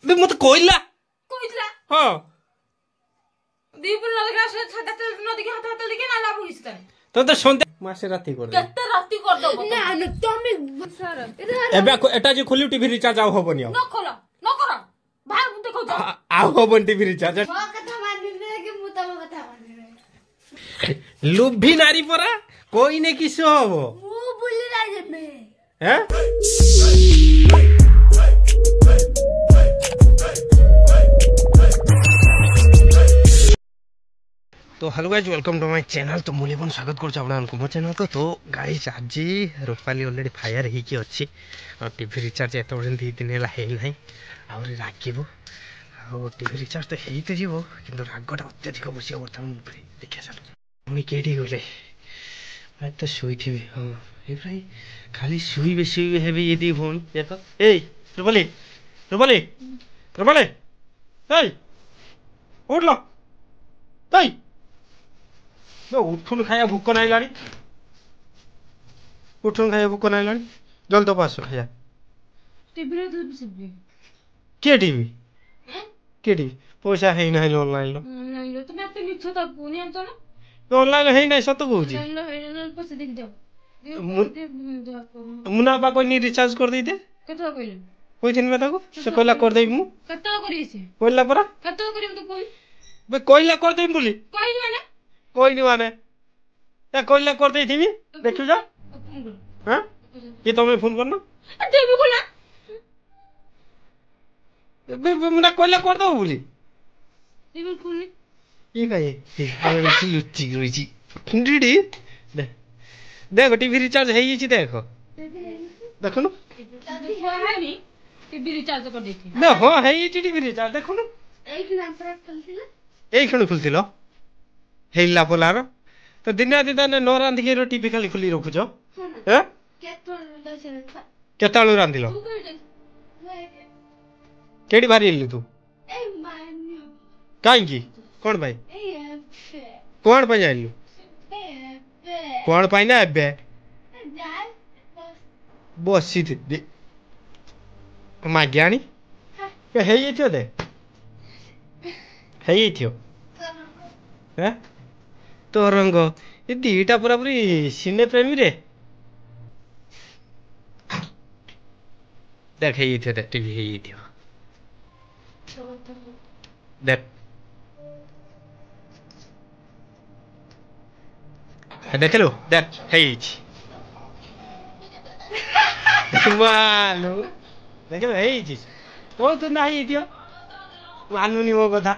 बे मत कोइला कोइला हां दीपुर नदी का छाता नदी के हाथ हाथ लेके ना लाभ होइस्तन तो संध्या मासे राती कर दे केते राती कर दबो ना न तुम सर एबे एटा जे खोली टीवी रिचार्ज आउ होबनी न खोला न करो भाग देखो जा आउ होबन टीवी रिचार्ज मो कथा मान दे के मु तम कथा मान लुभी नारी परा कोई ने किसो हबो मु बोली राजे में हैं तो hello guys welcome to my channel. तो मुझे स्वागत कर मो चैनल को। तो गाइज आज रूपाली ऑलरेडी फायर हो अच्छी टीवी रिचार्ज एत बड़े 2 दिन है आहरी रागब टीवी रिचार्ज तो हो जीव कि रागटा अत्यधिक बस बर्तमान देखा चल पुणी कईटी गले भाई तो शुई हाँ ये खाली शुवे शुवे हे ये भौणी देख ए रूपाली रूपाली रूपाली उठ लो उठुन खाया भूक ना लानी उठुन खाया भूक ना लानी जल्दी तो आस खाया टीवी रे दे के टीवी पैसा है ना ऑनलाइन लो नहीं लो तुम एते मिछ त पुनी आंतो ना ऑनलाइन है ना सत कहू जी नहीं लो है पैसे देख दो मुना बा कोई रिचार्ज कर दे दे कतो कइले कोई दिन में ताको से कोइला कर देई मु कतो करी से कोइला परा कतो करी तो कोई बे कोइला कर देई बोली कोई माने कोई नहीं माने या कोइला कर देई थी देखु जा हां ये तो मैं फोन करना देबी कोला बे मुना कोइला कर दो बोली देबी कोनी ये कहे अरे लुच्ची रुचि डीडी दे देखो टीवी रिचार्ज है ये देखो देखो ना टीवी रिचार्ज कर देती ना हां है ये टीवी रिचार्ज देखो ना एक नंबर खुलतिला एक खण खुलतिलो हेला बोलार तो दिन दिन न रांधिके टीवी खाली खुली रखुछ हैं केताळु रांधिलो केडी बारी एलु तू काई की कोन भाई कोन पे जाइलु कोन पे ना एबे बसी दे माग्यानी के हे ये थियो दे हे ये थियो हैं तो रंग ये दीटा पूरा पूरी सिने प्रेमी रे देख हे ये थियो दे टीवी हे ये थियो देख देख लो देख हे ये मानो देख लो हे ये वो तो नहीं थियो मानु नि वो कथा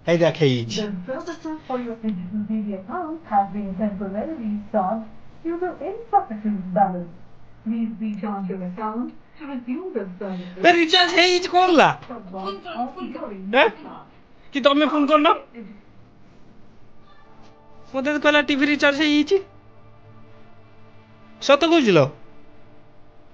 Hey there, Cage. The processor for your media account has been temporarily stopped due to insufficient balance. Please recharge your account to resume the service. But recharge है इच कौन ला? हैं? कि तो मैं फोन करना? मुझे तो कहला टीवी रिचार्ज है इच? सत्य कुछ लो?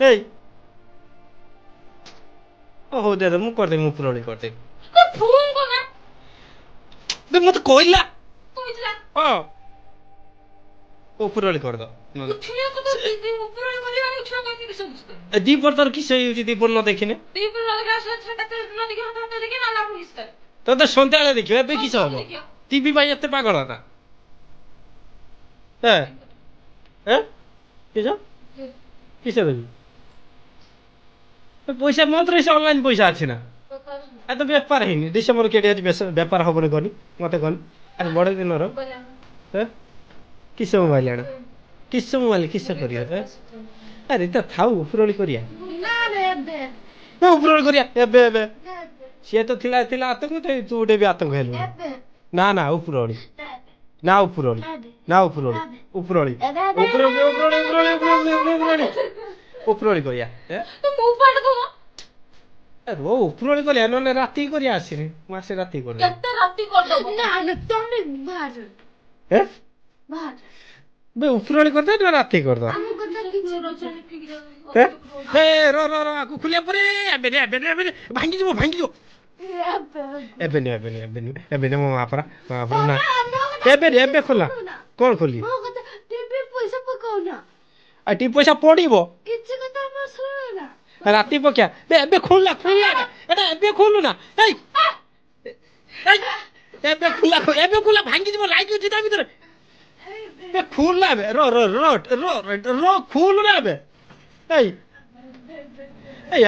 हे? ओह दे मुझ कर दे मुझ पुरोड़ी कर दे। फोन को ना बे मत कोइला कोइला हां ऊपर वाले कर दो उठिया को तो दीदी ऊपर वाले वाले उठा को नहीं समझते दी पर तर किस होई दी पर न देखिने दी पर लगा छाता नदी के हाथ हाथ लेके ना लाभ होइस्तन तो संध्याळे देखियो बे किस हबो टीवी भाई एते पागल ना हैं हैं किस देबी पैसा मात्र से ऑनलाइन पैसा अछि ना आ तो व्यापार है डिसेम्बर केटे आज व्यापार हबने गनी मते गन आज बड़े दिन रो हैं किस मोबाइल आना किस मोबाइल किस करिया अरे त थाउ उपरोली करिया ना रे बे ना उपरोली करिया एबे से तो थिला आतंक तो तू उडे भी आतंक हेलु ना ना उपरोली ना उपरोली ना उपरोली उपरोली उपरोली करिया तो मुंह पाट दो अरे वो उपरोली करिया नले राती करिया आसीनी मासे राती कर केते राती कर दो ना न तुम बाहर हैं बाहर बे उपरोली कर दे ना राती कर दो हम कथा किछ रचने फिक हे रो आकु खुलिया परे एबे भांगी जो एबे मो मापरा ना एबे खोला कौन खोली मो कथा टीवी पैसा पकाउ ना आ टी पैसा पड़ीबो किछ कथा म सुनो ना ରାତି ପକିଆ ଏବେ ଖୋଲିଲା ଏଟା ଏବେ ଖୋଲୁ ନା ଏଇ ଏବେ ଖୋଲା ଭାଙ୍ଗି ଯିବ ଲାଇଟ୍ ଅଛି ତା ଭିତରେ ଏବେ ଖୋଲିଲା ଏବେ ର ଖୋଲୁ ନା ଏବେ ଏଇ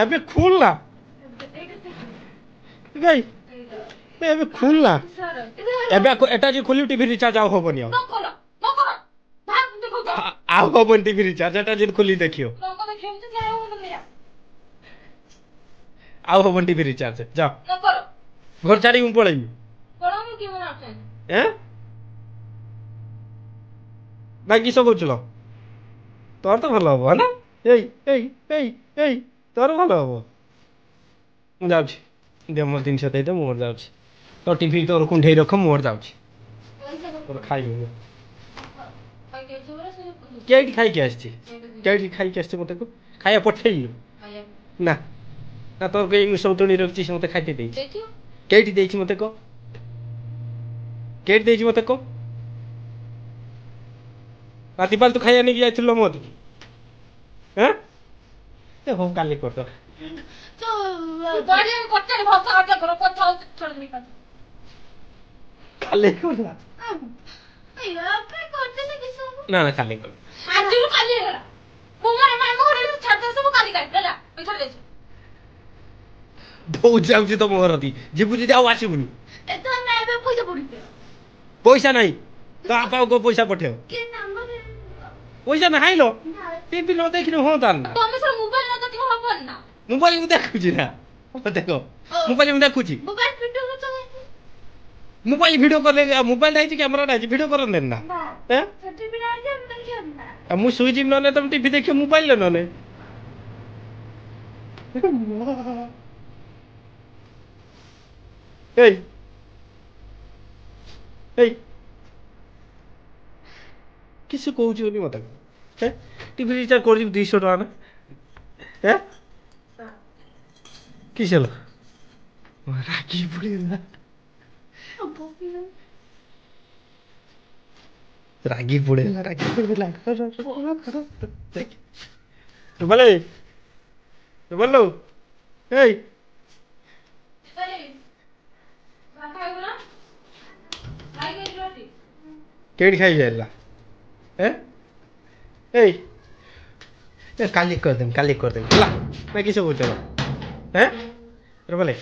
ଏବେ ଖୋଲିଲା ଏବେ ଖୋଲିଲା ଏବେ ଏଟା ଯେ ଖୋଲିବୁ ଟିଭି ରିଚାର୍ଜ ଆଉ ହବନି ଆଉ ହବନି ଟିଭି ରିଚାର୍ଜ ଏଟା ଯଦି ଖୋଲି ଦେଖିବ ଆଉ ହବନି ଟିଭି ରିଚାର୍ଜ ଯାଅ ଘର ଛାଡ଼ିକି ମୁଁ ପଳେଇବି ନା କିସ କହୁଥିଲ ତୋର ତ ଭଲ ହବ ନା ଏଇ ତୋର ଭଲ ହବ ମୁଁ ଯାଉଛି ଦେ ମୋର ଜିନିଷ ଦେଇଦେ ମୁଁ ମୋର ଯାଉଛି ତୋ ଟିଭି ତୋର କୁଣ୍ଢେଇ ରଖ ମୁଁ ମୋର ଯାଉଛି ତୋର ଖାଇବି କେଇଠି ଖାଇକି ଆସିଛି କେଇଠି ଖାଇକି ଆସିଛି ମତେ ଖାଇବା ପଠେଇଲୁ ନା ନା ତୋର କେଇ ସଉତୁଣୀ ରଖିଛି ସେ ମତେ ଖାଇତେ ଦେଇଛି କେଇଠି ଦେଇଛି ମତେ କହ କେଇଠି ଦେଇଛି ମତେ କହ ରାତିପାଲ ତୁ ଖାଇବା ନେଇକି ଯାଇଥିଲୁ ମତେ ହଉ କାଲି କରିଦ କାଲି କରିଦବା ନା ନା କାଲି କର ଦଉ ଯାଉଛି ତମ ଘର ଯିବୁ ଯଦି ଆଉ ଆସିବୁନି ପଇସା ନାହିଁ ତ ବାପାକୁ ପଇସା ପଠେଇବ ପଇସା ନାହିଁ ଲୋ ଟିଭି ନ ଦେଖିଲେ ହୁଅନ୍ତା ନା ମୋବାଇଲ ମୁଁ ଦେଖୁଛି ନା ଦେଖ ମୋବାଇଲ ମୁଁ ଦେଖୁଛି ମୋବାଇଲ ଭିଡିଓ କଲେ ମୋବାଇଲ ହେଇଛି କ୍ୟାମେରା ହେଇଛି ଭିଡିଓ କରନ୍ତେ ନା ମୁଁ ସୁଇଚ୍ ନହେଲେ ତମେ ଟିଭି ଦେଖିବ ମୋବାଇଲ ନହେଲେ किस कौच मत टीवी रिचार्ज कर 200 टका ना किस रागी पड़ेगा रागी पड़ेगा बोले बोलो केड़ी खाई जाइला काली कर देम मैं किसे पूछ रोबले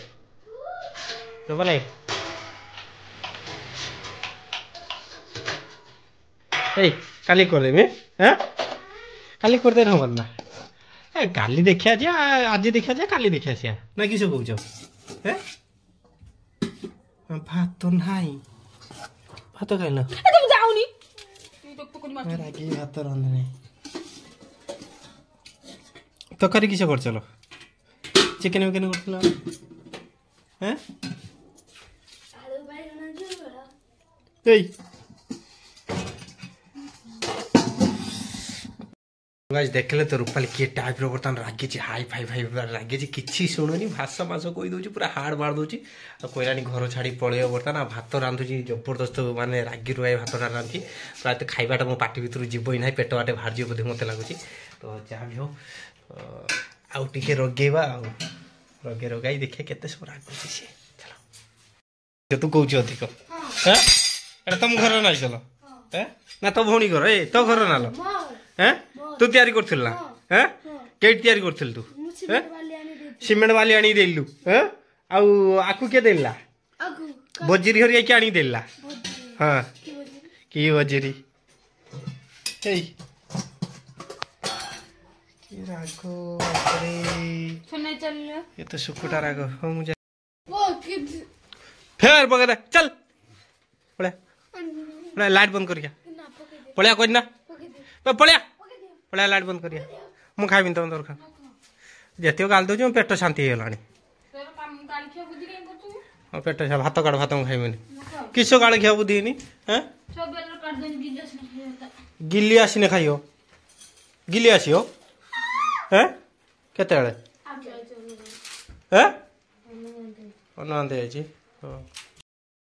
काली कर देम काली कर दे ना काली देखिया जा आज देखिया जा काली देखिया से ना किसे पूछ भात तो नहीं भात खाइल रागी भात रंधे तकारी किस कर चलो चिकेन विकेन कर देखले तो रूपाली किए टाइप बर्तमान रागी हाई फाई फाई रागी किसी शुणुनि भाषा मास कही दूसरी पूरा हाड़ मार दूसरी कहलानी घर छाड़ी पलैब बर्तमान भात रांधुची जबरदस्त माने रागी रुआई भात रांधुची प्राय खाइबाटा मो पाटी भितर जीव ही ना पेट बाटे बाहर बोधे मत लगुच तो जहाँ भी हो आउ टे रगेबा रगे रगाई देखे के सब रागुच सी चलो तू कौच अधिक तुम घर ना चलो ना तो भौणी घर तो घर ना लो तू तैयारी करथिल ना केट तैयारी करथिल तू सीमेंट वाली आनी देलु आउ आकु के देला बजरी हरिया के आनी देला हां की बजरी हे की रागो अरे सुने चल ये तो सुकुटा रागो हो मुझे वो फेर बगैर चल पड़े लाइट बंद करिया पड़िया कोई ना पड़िया पड़ा लाइट बंद करिया मु खाइबि तुम तोर खा जतियो गाल दो पेट शांति हो गलानी पेट भात काट भात खाइबनि किस गाल खिया बुद्धि गिली आसीने खाइयो गिली आसियो केते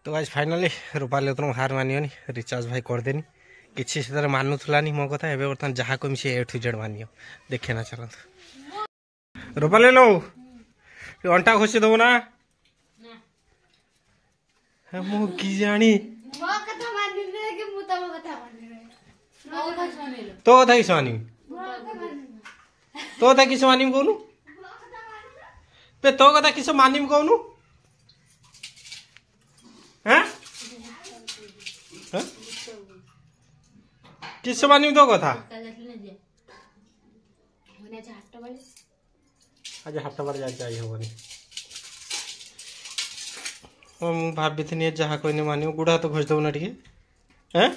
तो गाइस फाइनली रूपाली तुम हार मानियोनी रिचार्ज भाई करदेनी किसी से मानुलानी मो कथा एवं बर्तमान जहाँ कमी से ए टू जेड मानियो देखे ना चलते रूपाली लो अंटा खोसी दबो ना मु कि जानी ମୋ କଥା ମାନିଲେ କି ମୁଁ ତମ କଥା ମାନିବି ମୋ କଥା ଶୁଣିଲ तो कथा किस मानिम तो कथा किस मानिम कहनु पे तो कथा किस मानिम कहनु हैं किस मानिम तो कथा आज हाट बार जाई होबनी मु भाभी थी जहाँ कहने मानिम गुड़ा तो खोज दबो ना टिके हैं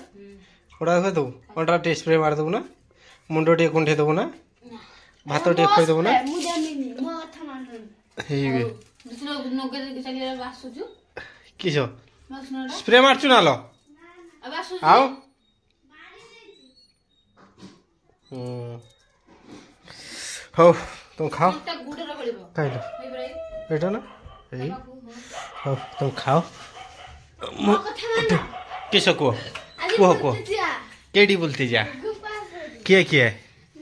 गुड़ा खोज दबो अंडा टे स्प्रे मार दबो ना मुंडो टे कुंठे दबो ना भात टे खोज दबो ना ମୁଁ ଜାଣିନି ମୋ କଥା ମାନୁନି हेबे ଦୁସରା ନଗେ ଚାଲି ବାସୁଛୁ किस ବାସୁନଟା स्प्रे मारचु ना लो ବାସୁଛୁ आओ हो तुम खाओ ତା ଗୁଡର ପଡିବ खाइलो ଏଇ ପରା बेटा ना ए हो तुम खाओ ମୋ କଥା ମାନ किस को ଆଜି କୁହ କୁହ ବୁଲତେ ଯା केडी बोलते जा ଗୁପାସ किए किए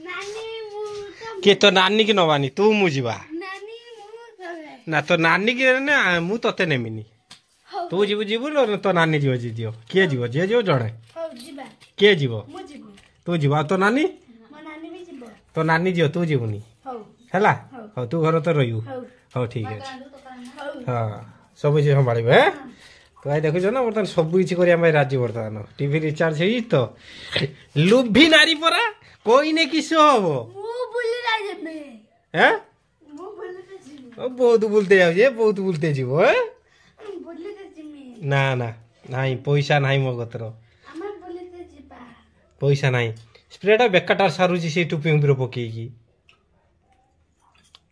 ନାନୀ ମୁଁ ତ किए तो नानी की नवानी तू मु जीवा ନାନୀ ମୁଁ ତବେ ना तो नानी की ने मु तते नेमिनी ହଉ तू जीव जीव तो नानी जीव जी दियो किए जीव जे जीव जणे ହଉ ଯିବା किए जीव ମୁଁ ଯିବି तू जीवा तो नानी ମୋ नानी ବି ଯିବ तो नानी जीव तू जीवनी ହଉ हैला हो तू घर तो रहियो ହଉ हो ठीक है ହଉ हाँ सब किसी संभाल है तो आई देखुच ना बर्तमान सब किसी कर राजी बर्तमान टीवी रिचार्ज है तो लुभी नारी परा कोई ने किस हम ମୁଁ ବୁଲି ଯିବି हैं ମୁଁ ବୁଲିତେ ଯିବି बहुत बुलते जाओ बहुत बुलते जीव ବୁଲିତେ ଯିବି ना ना नाई पैसा नाई मो कतर ଆମର ବୁଲିତେ ଯିବା पैसा नाई स्प्रेटा बेकाटार सारुची से टुपी उम्र पकेकी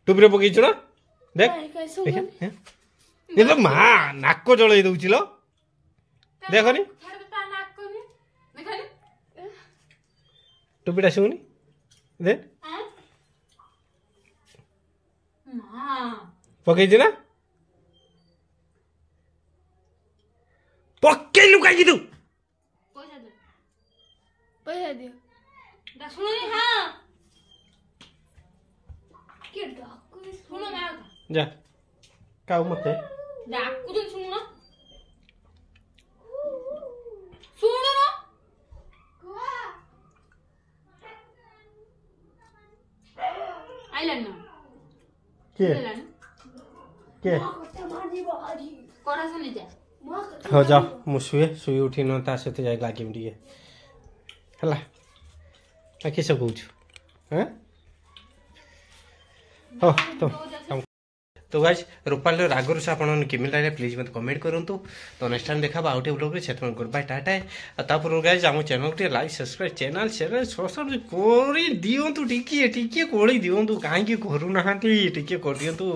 टुपी पकेइछु ना देख देख हैं? ये तो माँ नाक जलई दउछि लो देखनी ତା ନାକ କନି ଦେଖନି टुपीटा सुनी दे ମା पकेइछु ना पकेइलु काई तू ପଇସା ଦିଅ ତା ଶୁଣନି ହଁ କି ଡାକୁ ଶୁଣ ନା जा काऊ मते ଡାକୁ ତ ଶୁଣ ଶୁଣ ନା ଆଇଲାନି ନା के ଆଇଲାନି के କଡା ଶୁଣି ଯା हो जाओ मु शुए उठी न ता सहित जाय लागिम टिके हला आ किस कहूछु हैं हो तो गाइस रूपाली रागर से आपन केमिल लागले प्लीज मत कमेंट करंतु तो नेक्स्ट टाइम देखा आउटे ब्लॉग रे सेट गुड बाय टाटा तापर गाइस हम चैनल के लाइक सब्सक्राइब चैनल सब्सक्राइब कोरी दियंतु टिके कोली दियंतु काहे की करू नाहांती टिके कर दियंतु